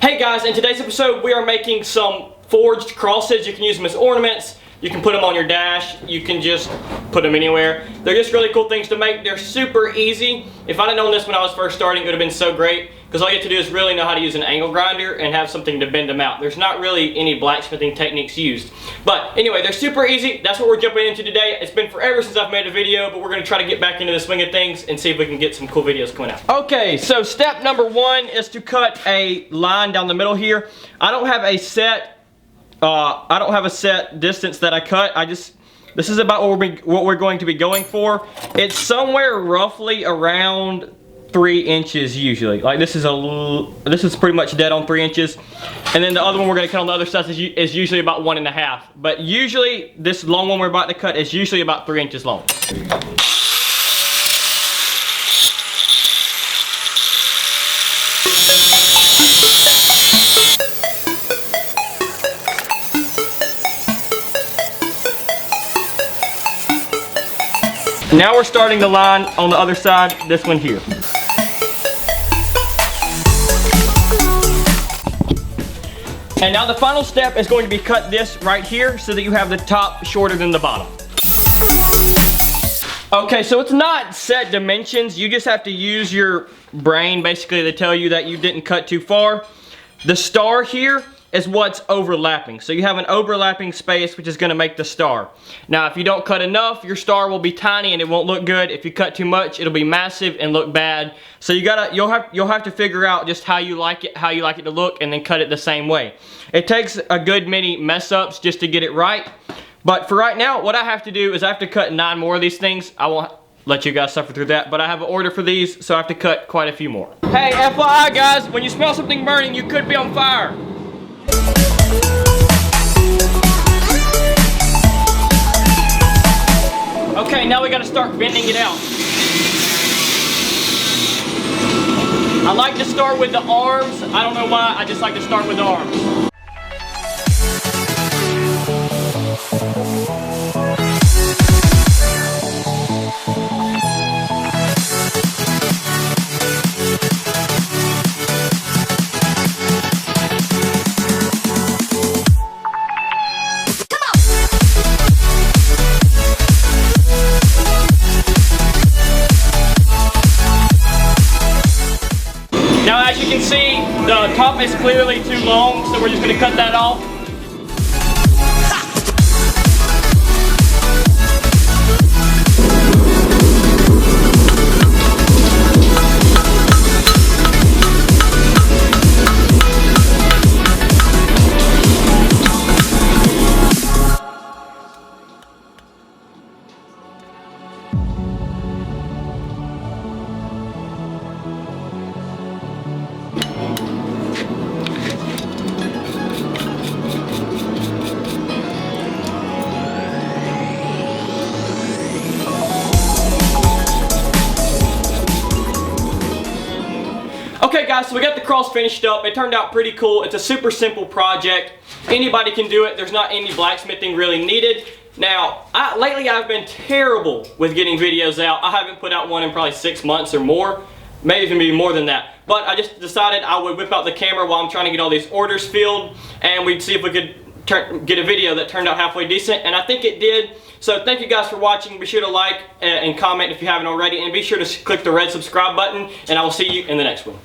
Hey guys, in today's episode we are making some forged crosses. You can use them as ornaments, you can put them on your dash, you can just put them anywhere. They're just really cool things to make. They're super easy. If I'd have known this when I was first starting, it would have been so great, because all you have to do is really know how to use an angle grinder and have something to bend them out. There's not really any blacksmithing techniques used. But anyway, they're super easy. That's what we're jumping into today. It's been forever since I've made a video, but we're going to try to get back into the swing of things and see if we can get some cool videos coming out. Okay, so step number one is to cut a line down the middle here. I don't have a set distance that I cut. This is about what we're going to be going for. It's somewhere roughly around 3 inches usually. Like this is pretty much dead on 3 inches. And then the other one we're going to cut on the other side is usually about 1.5. But usually this long one we're about to cut is usually about 3 inches long. Now we're starting the line on the other side, this one here. And now the final step is going to be cut this right here so that you have the top shorter than the bottom. Okay, so it's not set dimensions. You just have to use your brain basically to tell you that you didn't cut too far. The star here is what's overlapping. So you have an overlapping space which is going to make the star. Now if you don't cut enough, your star will be tiny and it won't look good. If you cut too much, it'll be massive and look bad. So you'll have to figure out just how you like it to look, and then cut it the same way. It takes a good many mess ups just to get it right. But for right now, what I have to do is I have to cut 9 more of these things. I won't let you guys suffer through that, but I have an order for these, so I have to cut quite a few more. Hey, FYI guys, when you smell something burning, you could be on fire. Okay, now we gotta start bending it out. I like to start with the arms. I don't know why, I just like to start with the arms. Now as you can see, the top is clearly too long, so we're just going to cut that off. Okay guys, so we got the cross finished up. It turned out pretty cool. It's a super simple project. Anybody can do it. There's not any blacksmithing really needed. Now, lately I've been terrible with getting videos out. I haven't put out one in probably 6 months or more. Maybe even be more than that. But I just decided I would whip out the camera while I'm trying to get all these orders filled, and we'd see if we could get a video that turned out halfway decent, and I think it did. So thank you guys for watching. Be sure to like and comment if you haven't already, and be sure to click the red subscribe button, and I will see you in the next one.